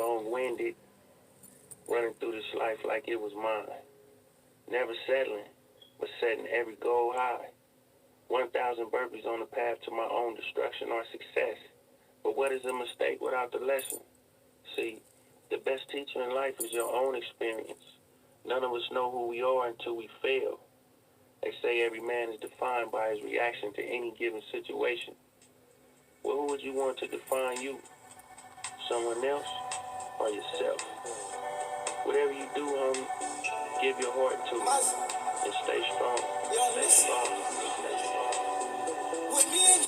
long-winded, running through this life like it was mine. Never settling, but setting every goal high. 1,000 burpees on the path to my own destruction or success. But what is a mistake without the lesson? See, the best teacher in life is your own experience. None of us know who we are until we fail. They say every man is defined by his reaction to any given situation. Well, who would you want to define you? Someone else or yourself? Whatever you do, homie, give your heart to it and stay strong. Stay strong. Stay strong. With me and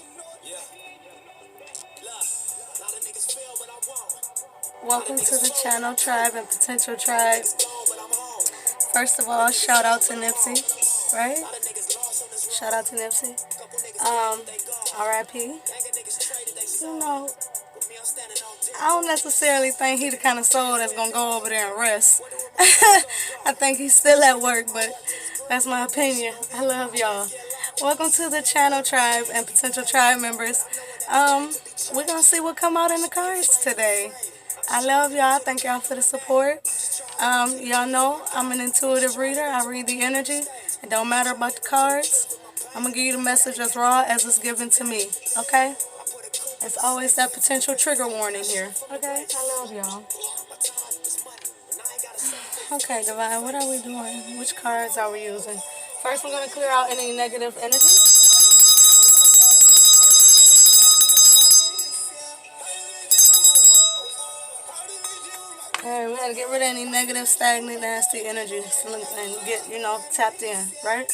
welcome to the channel, Tribe and Potential Tribe. First of all, shout out to Nipsey, right? Shout out to Nipsey. R.I.P. You know, I don't necessarily think he the kind of soul that's gonna go over there and rest. I think he's still at work, but that's my opinion. I love y'all. Welcome to the channel, Tribe and Potential Tribe members. We're gonna see what come out in the cards today. I love y'all. Thank y'all for the support. Y'all know I'm an intuitive reader. I read the energy. It don't matter about the cards. I'm going to give you the message as raw as it's given to me. Okay? It's always that potential trigger warning here. Okay? I love y'all. Okay, Divine, what are we doing? Which cards are we using? First, we're going to clear out any negative energy. Alright, we gotta get rid of any negative, stagnant, nasty energy and get, tapped in, right?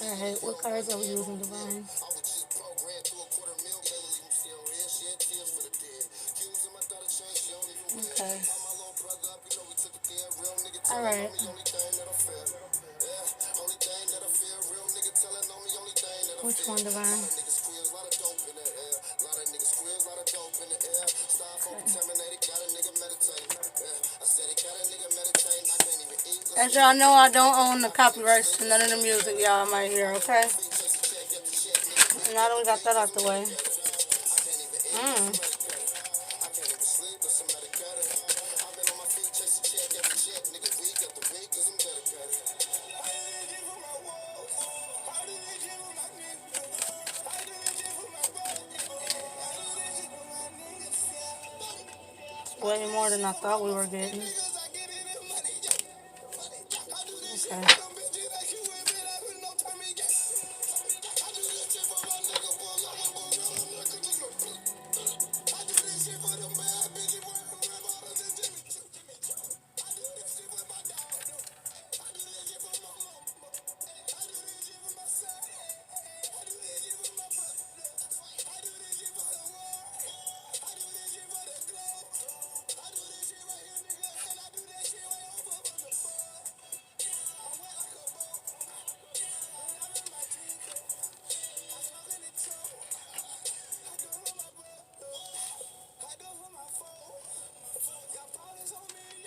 Alright, what cards are we using, Divine? Okay. Alright. Which one, Divine? Okay. As y'all know, I don't own the copyrights to none of the music y'all might hear, okay? Now that we got that out the way. Way more than I thought we were getting. Okay.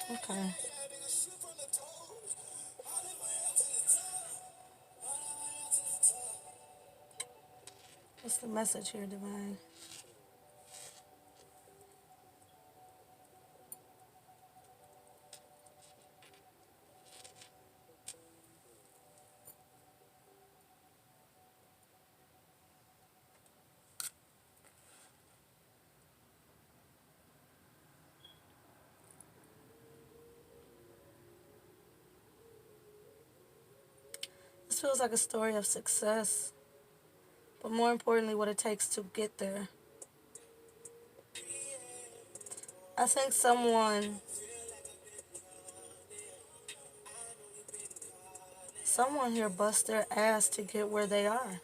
Okay. What's the message here, Divine? This feels like a story of success, but more importantly, what it takes to get there. I think someone here bust their ass to get where they are.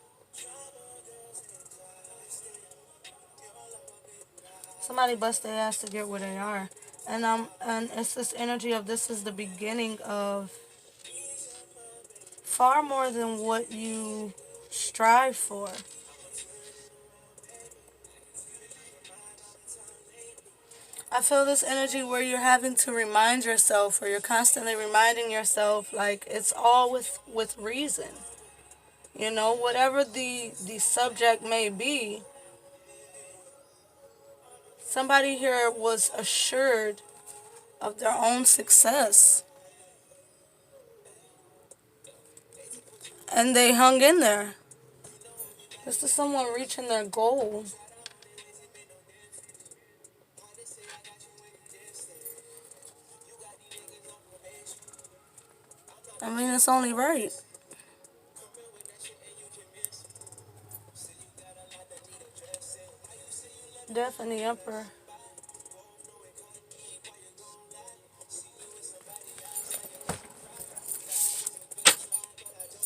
Somebody bust their ass to get where they are. And it's this energy of this is the beginning of far more than what you strive for. I feel this energy where you're having to remind yourself, or you're constantly reminding yourself, like, it's all with reason. You know, whatever the subject may be, somebody here was assured of their own success. And they hung in there. This is someone reaching their goal. I mean, it's only right. Death and the Emperor.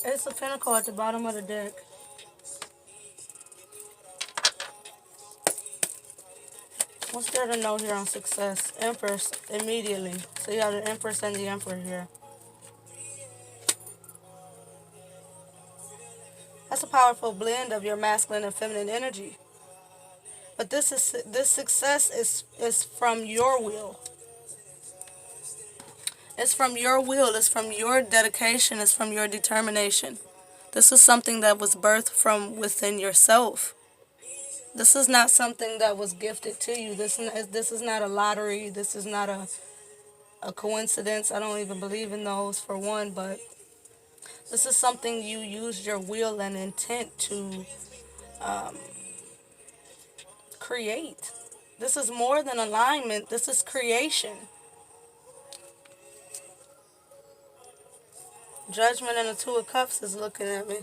It's a pentacle at the bottom of the deck. What's there to know here on success? Empress immediately. So you have the Empress and the Emperor here. That's a powerful blend of your masculine and feminine energy. But this success is from your will. It's from your will. It's from your dedication. It's from your determination. This is something that was birthed from within yourself. This is not something that was gifted to you. This is not a lottery. This is not a coincidence. I don't even believe in those, for one, but this is something you used your will and intent to create. This is more than alignment. This is creation. Judgment and the Two of Cups is looking at me.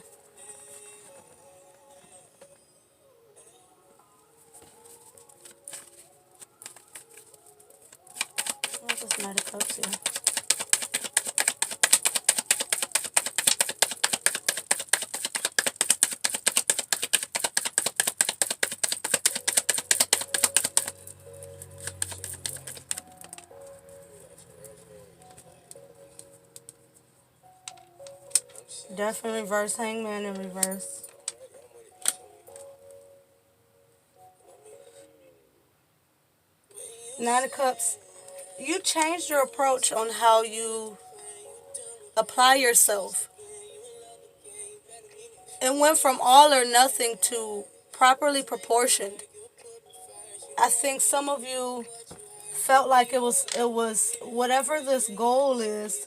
What's this Knight of Cups here? Death in reverse, Hangman in reverse. Nine of Cups. You changed your approach on how you apply yourself. It went from all or nothing to properly proportioned. I think some of you felt like it was whatever this goal is.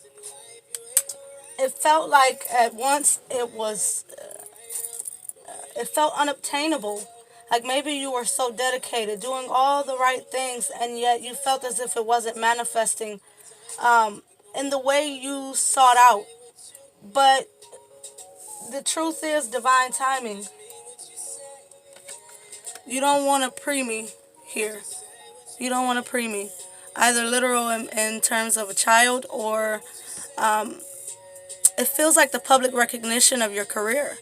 It felt like at once it felt unobtainable. Like maybe you were so dedicated, doing all the right things, and yet you felt as if it wasn't manifesting in the way you sought out. But the truth is divine timing. You don't want a preemie here. You don't want a preemie. Either literal in terms of a child, or it feels like the public recognition of your career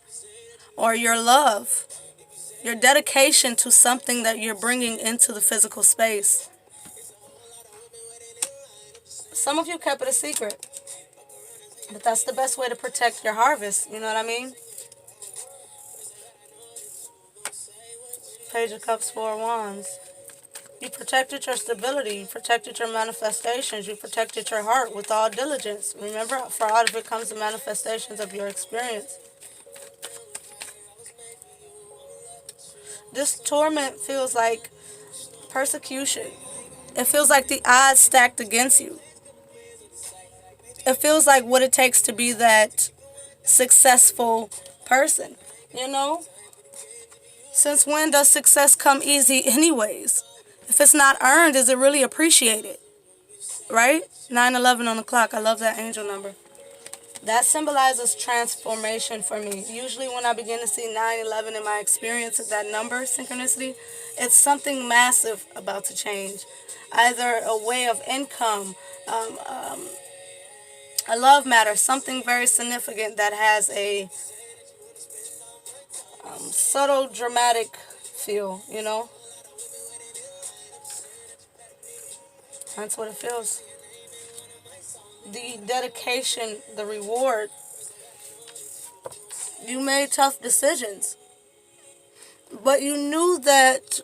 or your love, your dedication to something that you're bringing into the physical space. Some of you kept it a secret, but that's the best way to protect your harvest. You know what I mean? Page of Cups, Four of Wands. You protected your stability. You protected your manifestations. You protected your heart with all diligence. Remember, for out of it comes the manifestations of your experience. This torment feels like persecution. It feels like the odds stacked against you. It feels like what it takes to be that successful person, you know? Since when does success come easy anyways? If it's not earned, is it really appreciated? Right? 9/11 on the clock. I love that angel number. That symbolizes transformation for me. Usually when I begin to see 9/11 in my experience of that number, synchronicity, it's something massive about to change. Either a way of income, a love matter, something very significant that has a subtle, dramatic feel, you know? That's what it feels. The dedication, the reward. You made tough decisions, but you knew that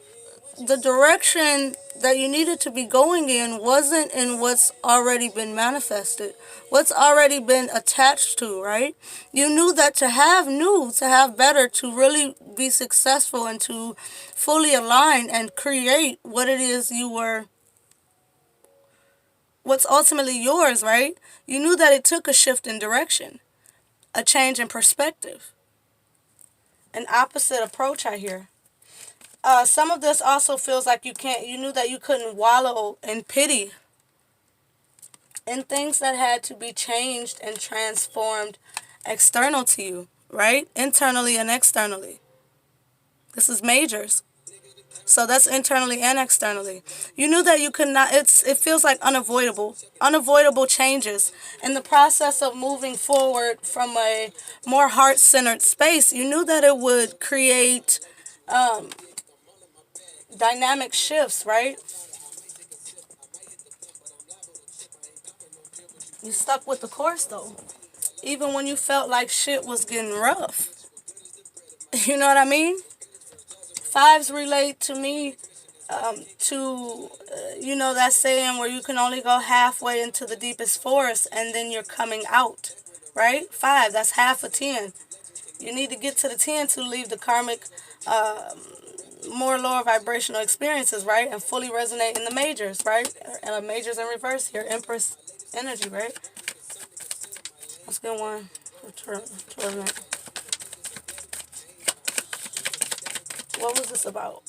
the direction that you needed to be going in wasn't in what's already been manifested, what's already been attached to, right? You knew that to have new, to have better, to really be successful and to fully align and create what it is you were, what's ultimately yours, right? You knew that it took a shift in direction, a change in perspective, an opposite approach, I hear. Some of this also feels like you knew that you couldn't wallow in pity in things that had to be changed and transformed external to you, right? Internally and externally. This is majors. So that's internally and externally. You knew that you could not, it feels like unavoidable changes. In the process of moving forward from a more heart-centered space, you knew that it would create dynamic shifts, right? You stuck with the course though, even when you felt like shit was getting rough. You know what I mean? Fives relate to me you know that saying where you can only go halfway into the deepest forest and then you're coming out, right? 5, that's half a 10. You need to get to the 10 to leave the karmic, more lower vibrational experiences, right? And fully resonate in the majors, right? Majors in reverse here, Empress energy, right? Let's get one for 12. What was this about?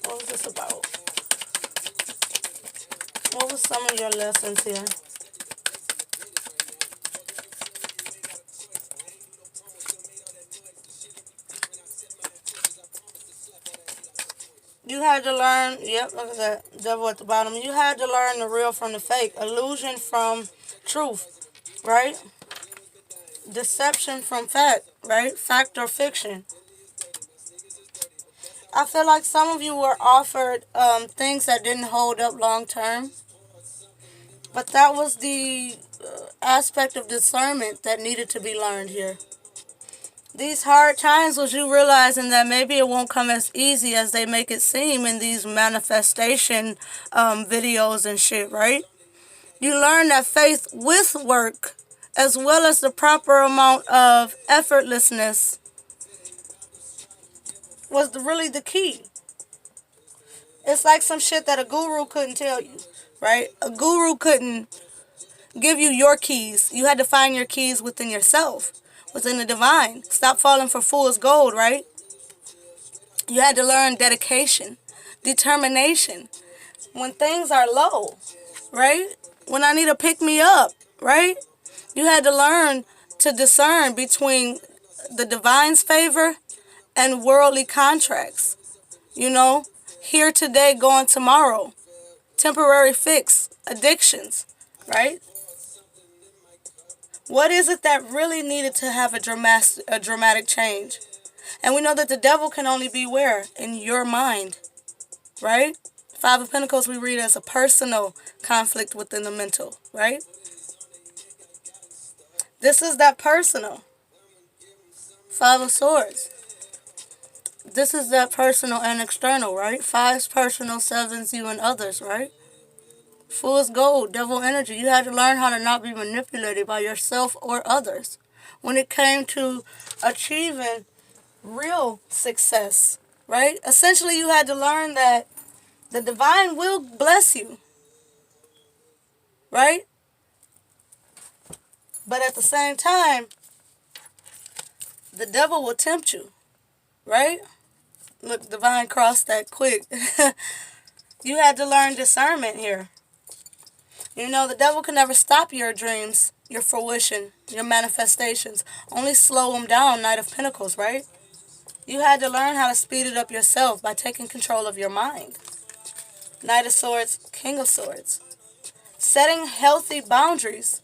What was this about? What was some of your lessons here? You had to learn, yep, look at that devil at the bottom. You had to learn the real from the fake, illusion from truth, right? Deception from fact, right? Fact or fiction. I feel like some of you were offered things that didn't hold up long term. But that was the aspect of discernment that needed to be learned here. These hard times was you realizing that maybe it won't come as easy as they make it seem in these manifestation videos and shit, right? You learn that faith with work, as well as the proper amount of effortlessness, was really the key. It's like some shit that a guru couldn't tell you, right? A guru couldn't give you your keys. You had to find your keys within yourself, within the divine. Stop falling for fool's gold, right? You had to learn dedication, determination. When things are low, right? When I need to pick me up, right? You had to learn to discern between the divine's favor and worldly contracts. You know, here today, gone tomorrow. Temporary fix, addictions, right? What is it that really needed to have a dramatic change? And we know that the devil can only be where? In your mind, right? 5 of Pentacles we read as a personal conflict within the mental, right? This is that personal. 5 of Swords. This is that personal and external, right? 5's personal, 7's you and others, right? Fool's gold, devil energy. You had to learn how to not be manipulated by yourself or others when it came to achieving real success, right? Essentially, you had to learn that the divine will bless you, right? But at the same time, the devil will tempt you, right? Look, divine crossed that quick. You had to learn discernment here. You know, the devil can never stop your dreams, your fruition, your manifestations. Only slow them down, Knight of Pentacles, right? You had to learn how to speed it up yourself by taking control of your mind. Knight of Swords, King of Swords. Setting healthy boundaries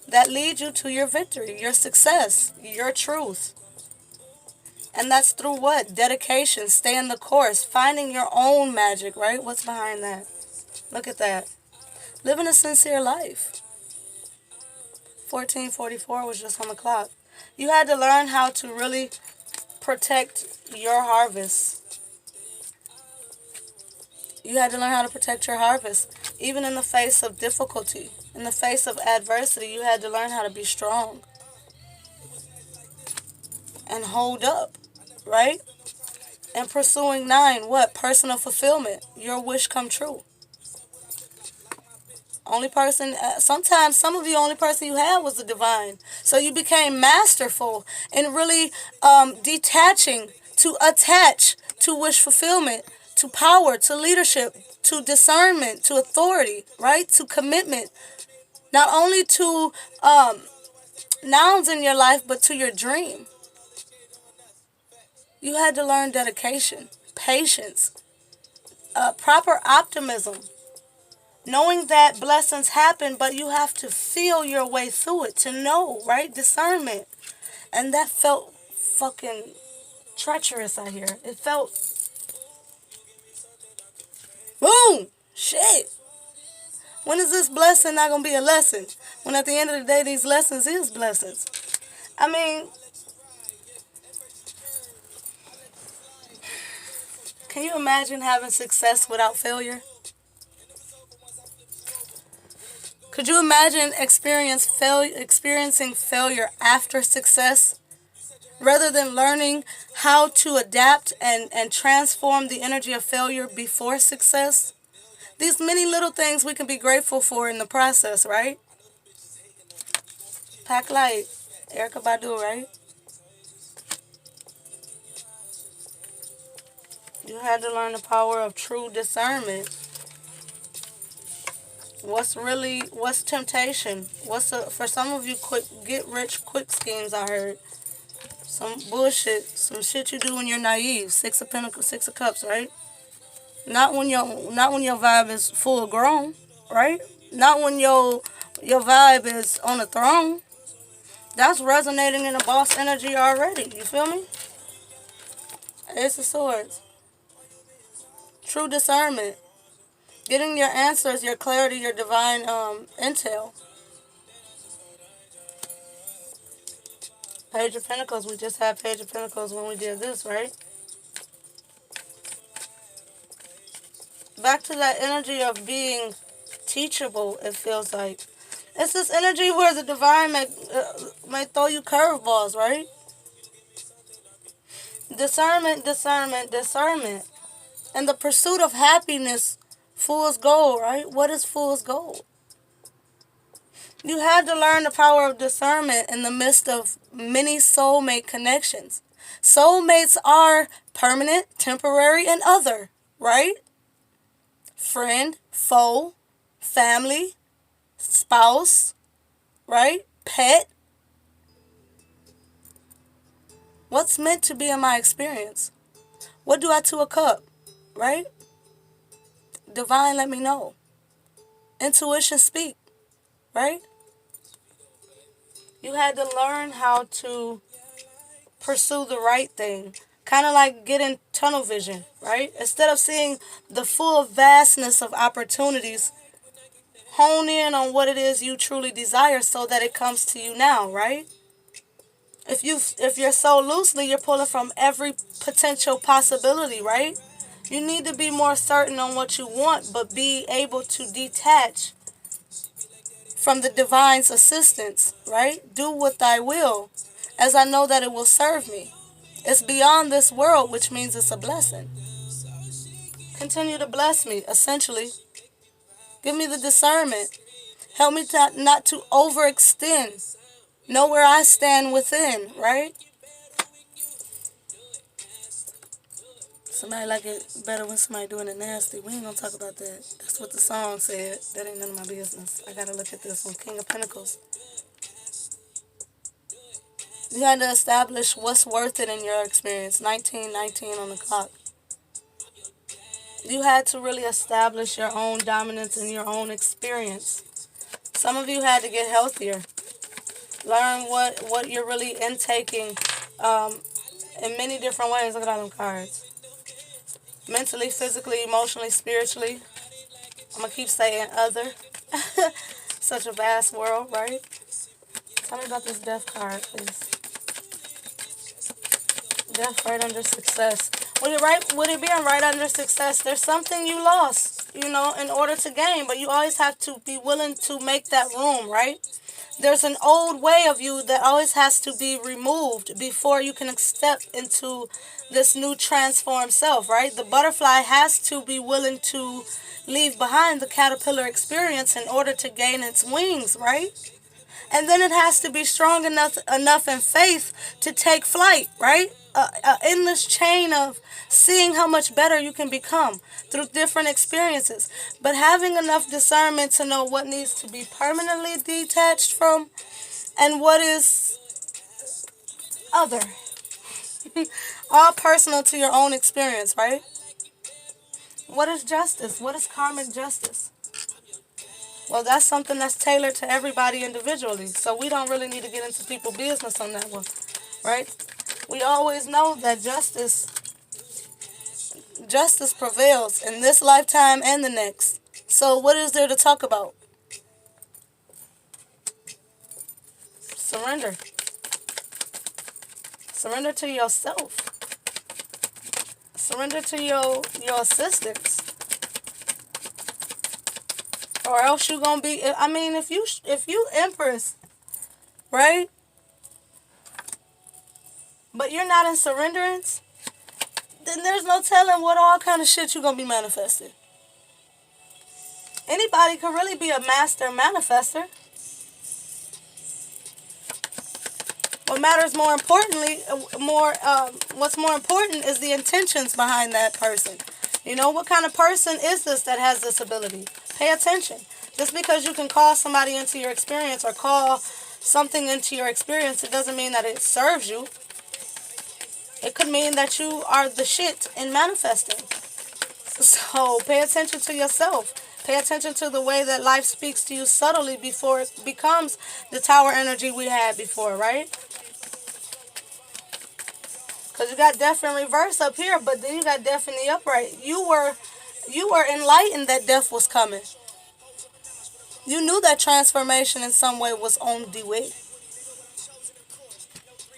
that lead you to your victory, your success, your truth. And that's through what? Dedication, staying the course, finding your own magic, right? What's behind that? Look at that. Living a sincere life. 1444 was just on the clock. You had to learn how to really protect your harvest. You had to learn how to protect your harvest. Even in the face of difficulty, in the face of adversity, you had to learn how to be strong and hold up, right? And pursuing 9, what? Personal fulfillment. Your wish come true. Only person, sometimes some of you, only person you had was the divine. So you became masterful in really detaching to attach to wish fulfillment, to power, to leadership, to discernment, to authority, right? To commitment. Not only to nouns in your life, but to your dream. You had to learn dedication, patience, proper optimism. Knowing that blessings happen, but you have to feel your way through it to know, right? Discernment. And that felt fucking treacherous out here. It felt, boom, shit. When is this blessing not going to be a lesson? When at the end of the day, these lessons is blessings. I mean, can you imagine having success without failure? Could you imagine experiencing failure after success? Rather than learning how to adapt and transform the energy of failure before success? These many little things we can be grateful for in the process, right? Pack Light, Erykah Badu, right? You had to learn the power of true discernment. What's temptation? For some of you, get rich quick schemes, I heard. Some bullshit, some shit you do when you're naive. 6 of Pentacles, 6 of Cups, right? Not when your vibe is full grown, right? Not when your vibe is on the throne. That's resonating in the boss energy already. You feel me? Ace of Swords. True discernment. Getting your answers, your clarity, your divine intel. Page of Pentacles. We just had Page of Pentacles when we did this, right? Back to that energy of being teachable, it feels like. It's this energy where the divine may throw you curveballs, right? Discernment, discernment, discernment. And the pursuit of happiness, fool's gold, right? What is fool's gold? You had to learn the power of discernment in the midst of many soulmate connections. Soulmates are permanent, temporary, and other, right? Friend, foe, family, spouse, right? Pet. What's meant to be in my experience? What do I to a cup, right? Divine, let me know. Intuition, speak, right? You had to learn how to pursue the right thing. Kind of like getting tunnel vision, right? Instead of seeing the full vastness of opportunities, hone in on what it is you truly desire so that it comes to you now, right? If you're so loosely, you're pulling from every potential possibility, right? You need to be more certain on what you want, but be able to detach from the divine's assistance, right? Do what thy will, as I know that it will serve me. It's beyond this world, which means it's a blessing. Continue to bless me, essentially. Give me the discernment. Help me not to overextend. Know where I stand within, right? Somebody like it better when somebody doing it nasty. We ain't gonna talk about that. That's what the song said. That ain't none of my business. I gotta look at this one. King of Pentacles. You had to establish what's worth it in your experience. 1919 on the clock. You had to really establish your own dominance in your own experience. Some of you had to get healthier. Learn what you're really intaking in many different ways. Look at all them cards. Mentally, physically, emotionally, spiritually. I'm going to keep saying other. Such a vast world, right? Tell me about this death card, please. Death right under success. With it being right under success, there's something you lost, you know, in order to gain. But you always have to be willing to make that room, right? There's an old way of you that always has to be removed before you can step into this new transformed self, right? The butterfly has to be willing to leave behind the caterpillar experience in order to gain its wings, right? And then it has to be strong enough in faith to take flight, right? In this chain of seeing how much better you can become through different experiences, but having enough discernment to know what needs to be permanently detached from and what is other. All personal to your own experience, right? What is justice? What is karmic justice? Well, that's something that's tailored to everybody individually. So we don't really need to get into people's business on that one, right? We always know that justice prevails in this lifetime and the next. So what is there to talk about? Surrender. Surrender to yourself. Surrender to your assistants. Or else you're going to be, I mean, if you Empress, right? But you're not in surrenderance, then there's no telling what all kind of shit you're going to be manifesting. Anybody can really be a master manifester. What matters more importantly, what's more important is the intentions behind that person. You know, what kind of person is this that has this ability? Pay attention. Just because you can call somebody into your experience or call something into your experience, it doesn't mean that it serves you. It could mean that you are the shit in manifesting. So pay attention to yourself. Pay attention to the way that life speaks to you subtly before it becomes the tower energy we had before, right? Because you got death in reverse up here, but then you got death in the upright. You were enlightened that death was coming. You knew that transformation in some way was on the way.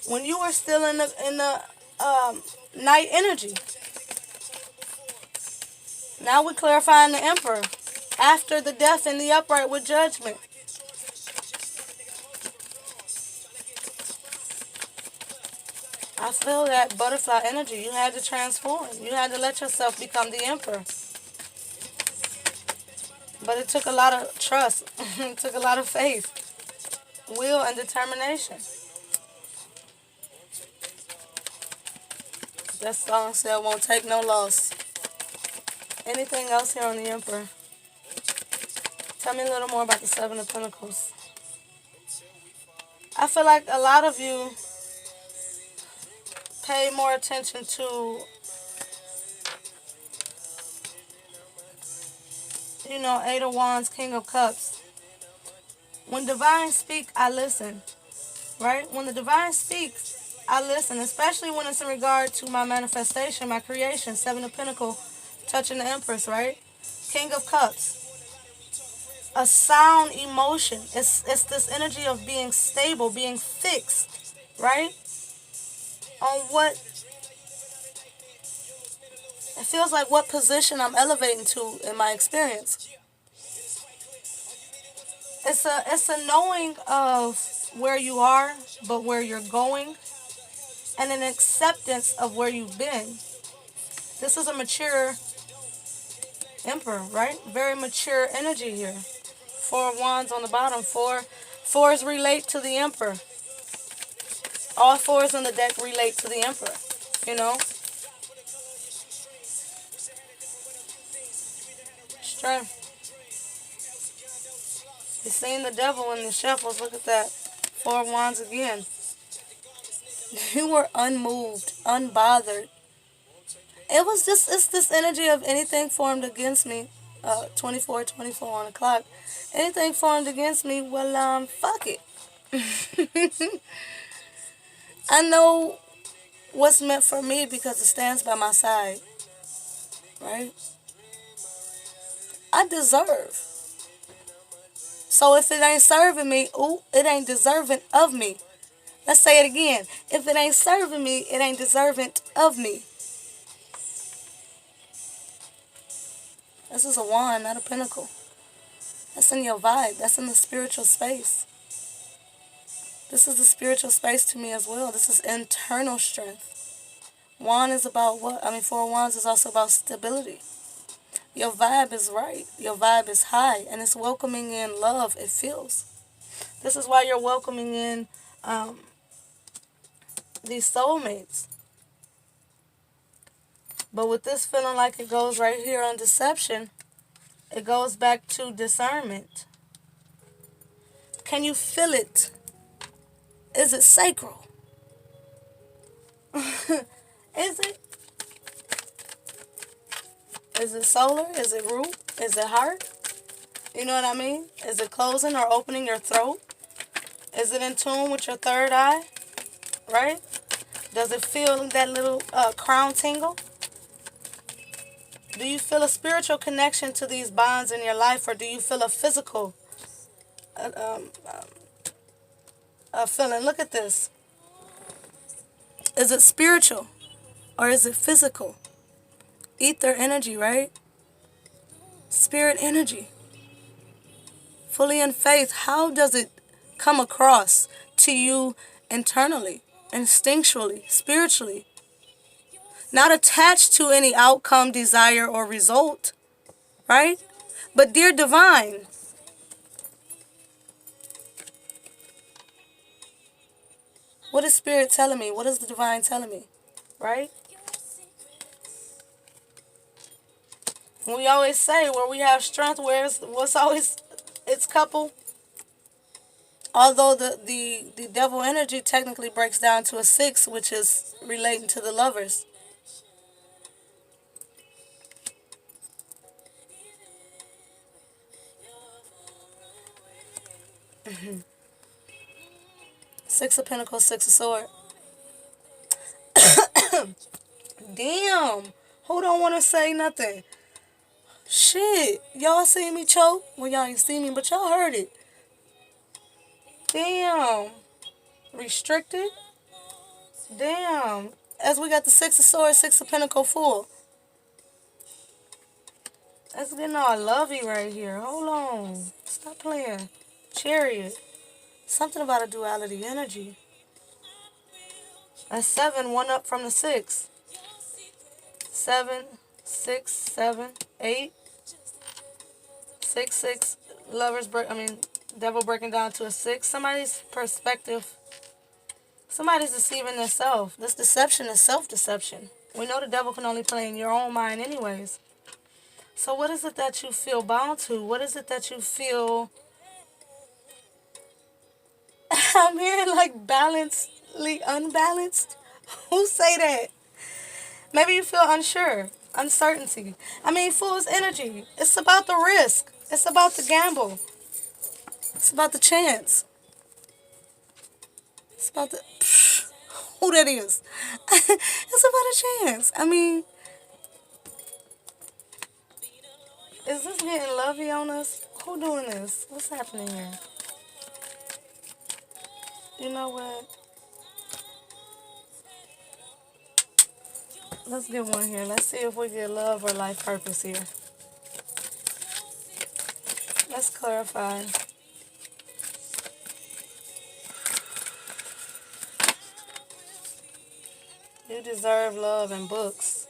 When you were still in the night energy. Now we're clarifying the Emperor. After the death in the upright with judgment. I feel that butterfly energy. You had to transform. You had to let yourself become the Emperor. But it took a lot of trust. It took a lot of faith, will, and determination. That song said, won't take no loss. Anything else here on the Emperor? Tell me a little more about the Seven of Pentacles. I feel like a lot of you pay more attention to, you know, Eight of Wands, King of Cups. When divine speaks, I listen, right? When the divine speaks, I listen, especially when it's in regard to my manifestation, my creation. Seven of Pentacles, touching the Empress, right? King of Cups. A sound emotion. It's this energy of being stable, being fixed, right? On what it feels like, what position I'm elevating to in my experience. It's a knowing of where you are, but where you're going, and an acceptance of where you've been. This is a mature Emperor, right? Very mature energy here. Four of Wands on the bottom. Fours relate to the Emperor. All fours on the deck relate to the Emperor, you know? Strength. You've seen the devil in the shuffles. Look at that. Four of Wands again. You were unmoved, unbothered. It's this energy of anything formed against me. 24 on the clock. Anything formed against me, well, fuck it. I know what's meant for me because it stands by my side. Right? I deserve. So if it ain't serving me, it ain't deserving of me. Let's say it again. If it ain't serving me, it ain't deserving of me. This is a wand, not a pentacle. That's in your vibe. That's in the spiritual space. This is the spiritual space to me as well. This is internal strength. Wand is about what? I mean, Four of Wands is also about stability. Your vibe is right. Your vibe is high. And it's welcoming in love. It feels. This is why you're welcoming in these soulmates. But with this feeling like it goes right here on deception, it goes back to discernment. Can you feel it? Is it sacral? Is it? Is it solar? Is it root? Is it heart? You know what I mean? Is it closing or opening your throat? Is it in tune with your third eye? Right? Does it feel that little crown tingle? Do you feel a spiritual connection to these bonds in your life, or do you feel a physical feeling? Look at this. Is it spiritual or is it physical? Ether energy, right? Spirit energy. Fully in faith. How does it come across to you internally, instinctually, spiritually? Not attached to any outcome, desire, or result, right? But dear divine, what is spirit telling me? What is the divine telling me, right? We always say where we have strength, what's always its couple. Although the devil energy technically breaks down to a 6, which is relating to the lovers. Six of Pentacles, Six of Swords. Damn. Who don't want to say nothing? Shit. Y'all see me choke? Well, y'all ain't see me, but y'all heard it. Damn. Restricted. Damn. As we got the Six of Swords, Six of Pentacles full. That's getting all lovey right here. Hold on. Stop playing. Chariot. Something about a duality energy. A 7, 1 up from the 6. 7, 6, 7, 8. 6, 6. Lovers break. Devil breaking down to a 6. Somebody's perspective. Somebody's deceiving themselves. This deception is self-deception. We know the devil can only play in your own mind anyways. So what is it that you feel bound to? What is it that you feel... I'm hearing like balancedly unbalanced. Who say that? Maybe you feel unsure, uncertainty. Fool's energy. It's about the risk. It's about the gamble. It's about the chance. It's about the... who that is? It's about a chance. Is this getting lovey on us? Who doing this? What's happening here? You know what? Let's get one here. Let's see if we get love or life purpose here. Let's clarify. You deserve love and books.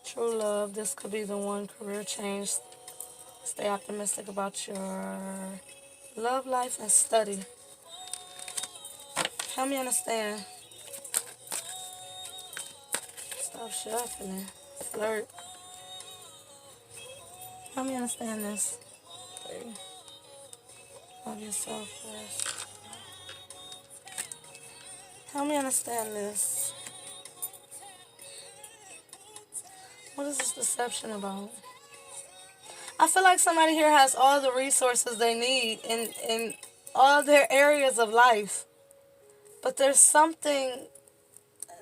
True love. This could be the one. Career change. Stay optimistic about your love life and study. Help me understand. Stop shuffling. Flirt. Help me understand this. 3. Love yourself first. Help me understand this. What is this deception about? I feel like somebody here has all the resources they need in all their areas of life. But there's something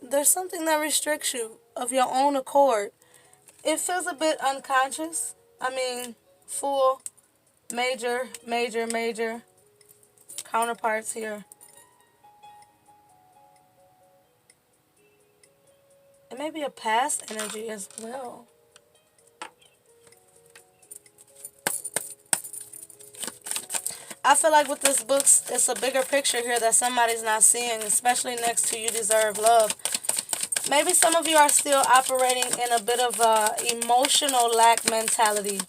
that restricts you of your own accord. It feels a bit unconscious. Full, major counterparts here. It may be a past energy as well. I feel like with this book, it's a bigger picture here that somebody's not seeing, especially next to You Deserve Love. Maybe some of you are still operating in a bit of a emotional lack mentality.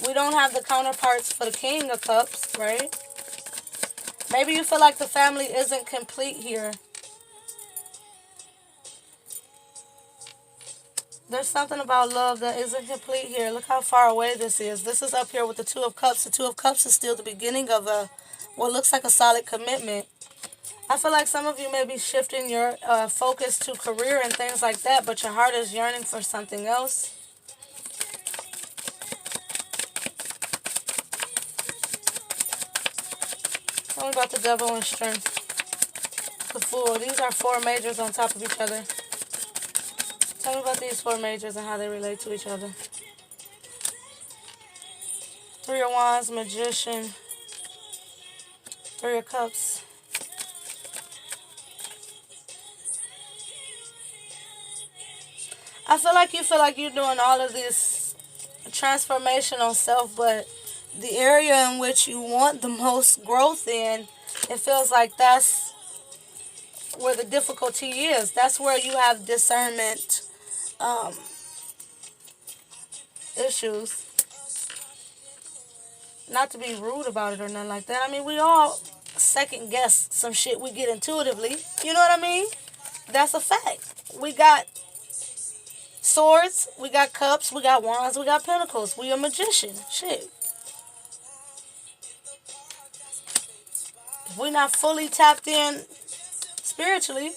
We don't have the counterparts for the King of Cups, right? Maybe you feel like the family isn't complete here. There's something about love that isn't complete here. Look how far away this is. This is up here with the Two of Cups. The Two of Cups is still the beginning of what looks like a solid commitment. I feel like some of you may be shifting your focus to career and things like that, but your heart is yearning for something else. Tell me about the Devil and Strength. The Fool. These are 4 majors on top of each other. Tell me about these 4 majors and how they relate to each other. 3 of Wands, Magician, 3 of Cups. I feel like you're doing all of this transformational self, but the area in which you want the most growth in, it feels like that's where the difficulty is. That's where you have discernment issues. Not to be rude about it or nothing like that. I mean, we all second guess some shit we get intuitively. You know what I mean? That's a fact. We got swords, we got cups, we got wands, we got pentacles. We a magician. Shit. If we're not fully tapped in spiritually,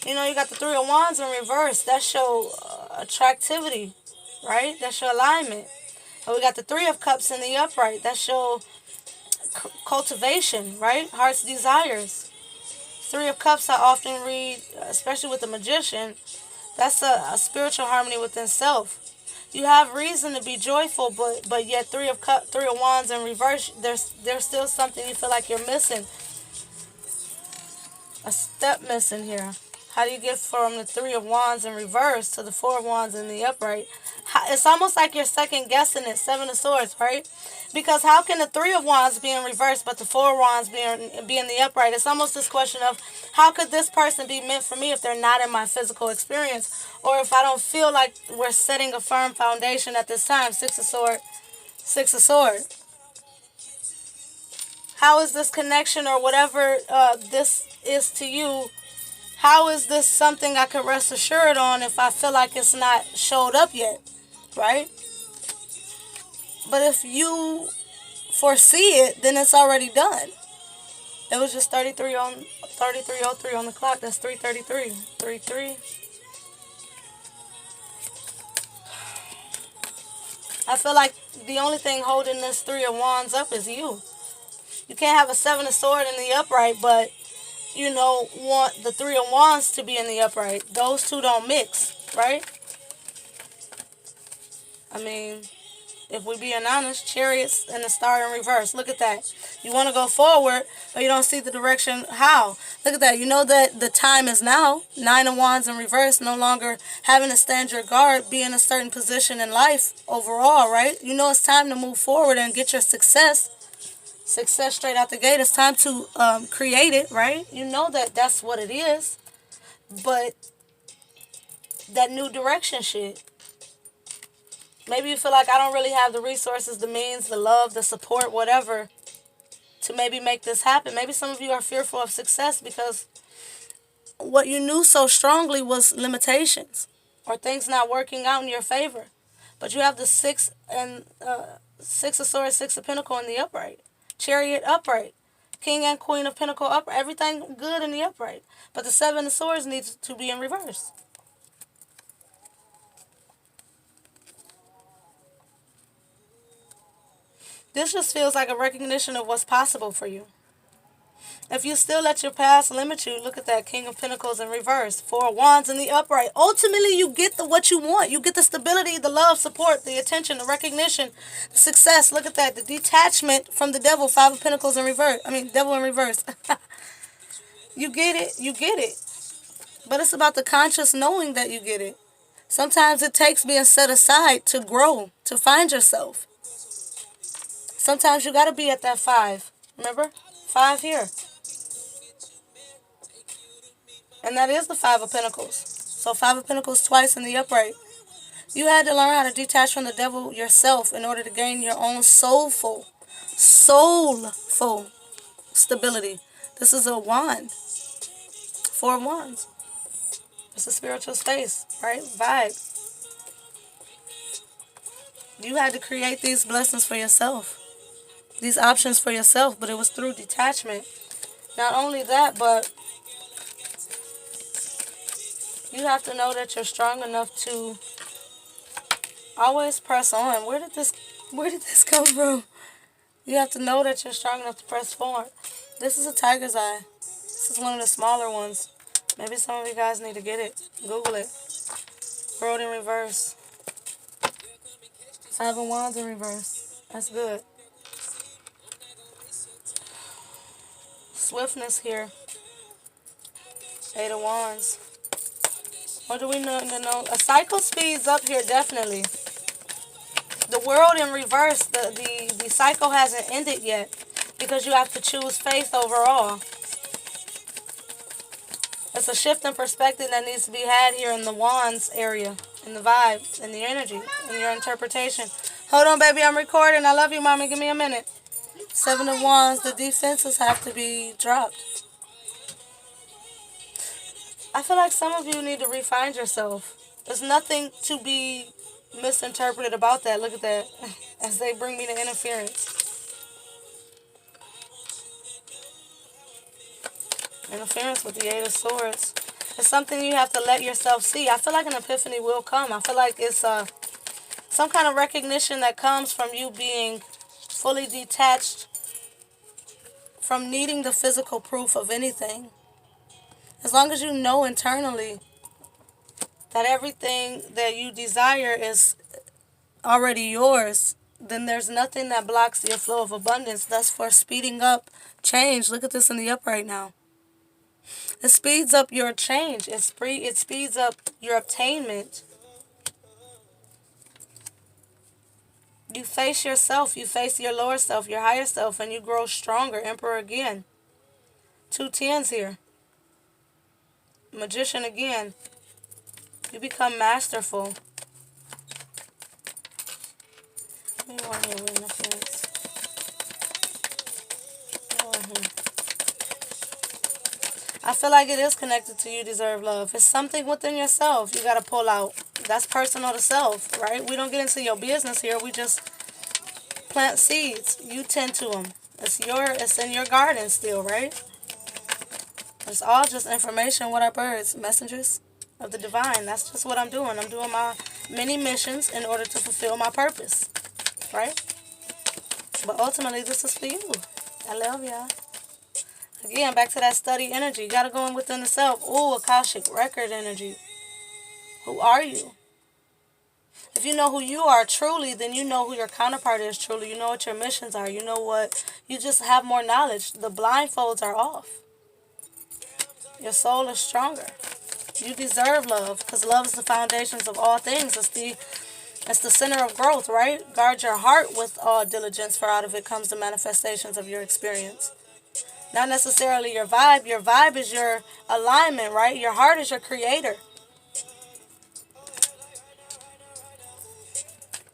you know, you got the 3 of Wands in reverse. That show attractivity, right? That show alignment. And we got the 3 of Cups in the upright. That show cultivation, right? Heart's desires. 3 of Cups I often read, especially with the Magician. That's a spiritual harmony within self. You have reason to be joyful, but yet 3 of Wands in reverse, there's still something you feel like you're missing. A step missing here. How do you get from the 3 of Wands in reverse to the 4 of Wands in the upright? It's almost like you're second guessing it. 7 of Swords, right? Because how can the 3 of Wands be in reverse but the 4 of Wands be in the upright? It's almost this question of, how could this person be meant for me if they're not in my physical experience? Or if I don't feel like we're setting a firm foundation at this time? 6 of Swords. 6 of Swords. How is this connection or whatever this is to you? How is this something I can rest assured on if I feel like it's not showed up yet, right? But if you foresee it, then it's already done. It was just 33:03 on the clock. That's 3:33. 3:3. I feel like the only thing holding this 3 of Wands up is you. You can't have a 7 of Swords in the upright, but you know, want the 3 of Wands to be in the upright. Those two don't mix, right? I mean, if we're being honest, Chariots and the Star in reverse. Look at that. You want to go forward, but you don't see the direction. How? Look at that. You know that the time is now. 9 of Wands in reverse. No longer having to stand your guard, be in a certain position in life overall, right? You know it's time to move forward and get your success. Success straight out the gate. It's time to create it, right? You know that's what it is. But that new direction shit. Maybe you feel like I don't really have the resources, the means, the love, the support, whatever, to maybe make this happen. Maybe some of you are fearful of success because what you knew so strongly was limitations or things not working out in your favor. But you have the 6 of Swords, 6 of Pentacles in the upright. Chariot upright. King and Queen of Pentacles upright. Everything good in the upright. But the 7 of Swords needs to be in reverse. This just feels like a recognition of what's possible for you. If you still let your past limit you, look at that. King of Pentacles in reverse. 4 of Wands in the upright. Ultimately, you get what you want. You get the stability, the love, support, the attention, the recognition, the success. Look at that. The detachment from the devil. 5 of Pentacles in reverse. Devil in reverse. You get it, you get it. But it's about the conscious knowing that you get it. Sometimes it takes being set aside to grow, to find yourself. Sometimes you got to be at that 5. Remember? 5 here. And that is the 5 of Pentacles. So 5 of Pentacles twice in the upright. You had to learn how to detach from the devil yourself in order to gain your own soulful stability. This is a wand. 4 of wands. It's a spiritual space, right? Vibe. You had to create these blessings for yourself. These options for yourself, but it was through detachment. Not only that, but you have to know that you're strong enough to always press on. Where did this come from? You have to know that you're strong enough to press forward. This is a tiger's eye. This is one of the smaller ones. Maybe some of you guys need to get it. Google it. World in reverse. 5 of wands in reverse. That's good. Swiftness here. 8 of wands. What do we know? A cycle speeds up here, definitely. The world in reverse, the cycle hasn't ended yet because you have to choose faith overall. It's a shift in perspective that needs to be had here in the wands area, in the vibe, in the energy, in your interpretation. Hold on, baby, I'm recording. I love you, mommy. Give me a minute. 7 of wands, the defenses have to be dropped. I feel like some of you need to refine yourself. There's nothing to be misinterpreted about that. Look at that. As they bring me to interference. Interference with the 8 of swords. It's something you have to let yourself see. I feel like an epiphany will come. I feel like it's some kind of recognition that comes from you being fully detached from needing the physical proof of anything. As long as you know internally that everything that you desire is already yours, then there's nothing that blocks your flow of abundance. That's for speeding up change. Look at this in the upright now. It speeds up your change. It speeds up your attainment. You face yourself. You face your lower self, your higher self, and you grow stronger. Emperor again. 2 10s here. Magician again. You become masterful. Give me one here with interference. I feel like it is connected to you deserve love. It's something within yourself you got to pull out. That's personal to self, right? We don't get into your business here. We just plant seeds. You tend to them. It's in your garden still, right? It's all just information. What are birds? Messengers of the divine. That's just what I'm doing. I'm doing my many missions in order to fulfill my purpose, right? But ultimately, this is for you. I love y'all. Again, back to that study energy. You got to go in within the self. Ooh, Akashic record energy. Who are you? If you know who you are truly, then you know who your counterpart is truly. You know what your missions are. You know what. You just have more knowledge. The blindfolds are off. Your soul is stronger. You deserve love because love is the foundations of all things. It's the center of growth, right? Guard your heart with all diligence, for out of it comes the manifestations of your experience. Not necessarily your vibe. Your vibe is your alignment, right? Your heart is your creator.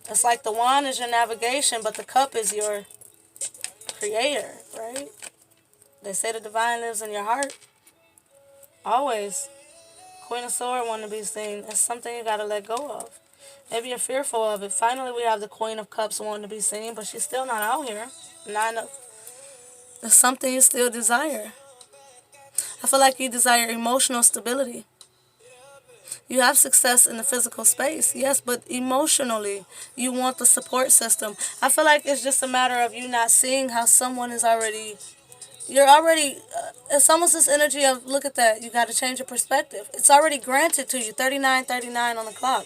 It's like the wand is your navigation, but the cup is your creator, right? They say the divine lives in your heart. Always. Queen of Swords want to be seen. It's something you got to let go of. Maybe you're fearful of it. Finally, we have the Queen of Cups wanting to be seen, but she's still not out here. It's something you still desire. I feel like you desire emotional stability. You have success in the physical space, yes, but emotionally, you want the support system. I feel like it's just a matter of you not seeing how someone is already... it's almost this energy of, look at that, you got to change your perspective. It's already granted to you, 39:39 on the clock.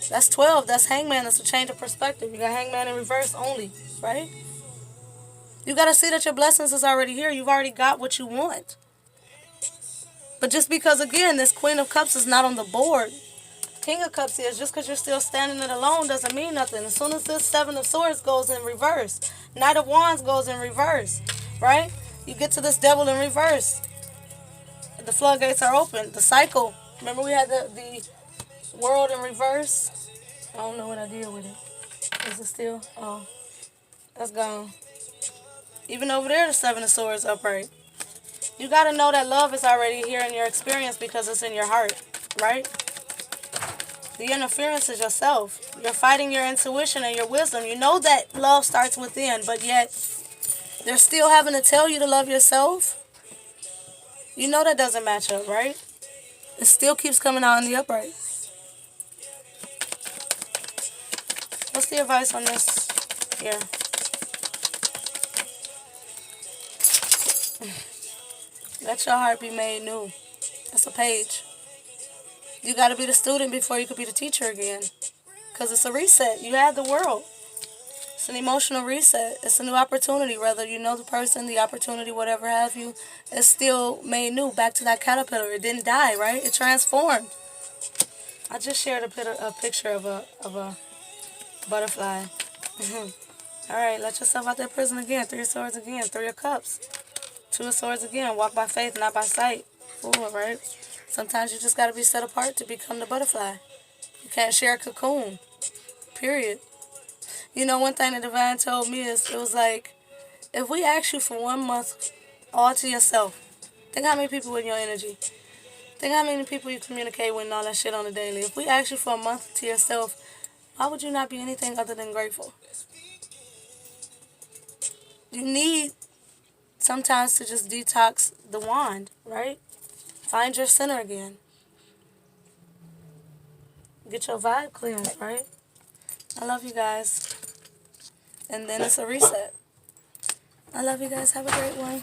That's 12, that's Hangman, that's a change of perspective. You got Hangman in reverse only, right? You got to see that your blessings is already here. You've already got what you want. But just because, again, this Queen of Cups is not on the board, King of Cups is, just because you're still standing it alone doesn't mean nothing. As soon as this Seven of Swords goes in reverse, Knight of Wands goes in reverse, right? You get to this Devil in reverse. The floodgates are open. The cycle. Remember we had the World in reverse? I don't know what I did with it. Is it still? Oh, that's gone. Even over there, the Seven of Swords upright. You got to know that love is already here in your experience because it's in your heart, right? The interference is yourself. You're fighting your intuition and your wisdom. You know that love starts within, but yet they're still having to tell you to love yourself. You know that doesn't match up, right? It still keeps coming out in the upright. What's the advice on this here? Let your heart be made new. That's a page. You got to be the student before you could be the teacher again. Because it's a reset. You had the world. It's an emotional reset. It's a new opportunity. Whether you know the person, the opportunity, whatever have you, it's still made new. Back to that caterpillar. It didn't die, right? It transformed. I just shared a picture of a butterfly. Alright, let yourself out that prison again. 3 of Swords again. 3 of Cups. 2 of Swords again. Walk by faith, not by sight. Fool, right? Sometimes you just got to be set apart to become the butterfly. You can't share a cocoon. Period. You know, one thing the divine told me is, it was like, if we ask you for 1 month all to yourself, think how many people in your energy. Think how many people you communicate with and all that shit on the daily. If we ask you for a month to yourself, why would you not be anything other than grateful? You need sometimes to just detox the wand, right? Find your center again. Get your vibe cleared, right? I love you guys. And then it's a reset. I love you guys. Have a great one.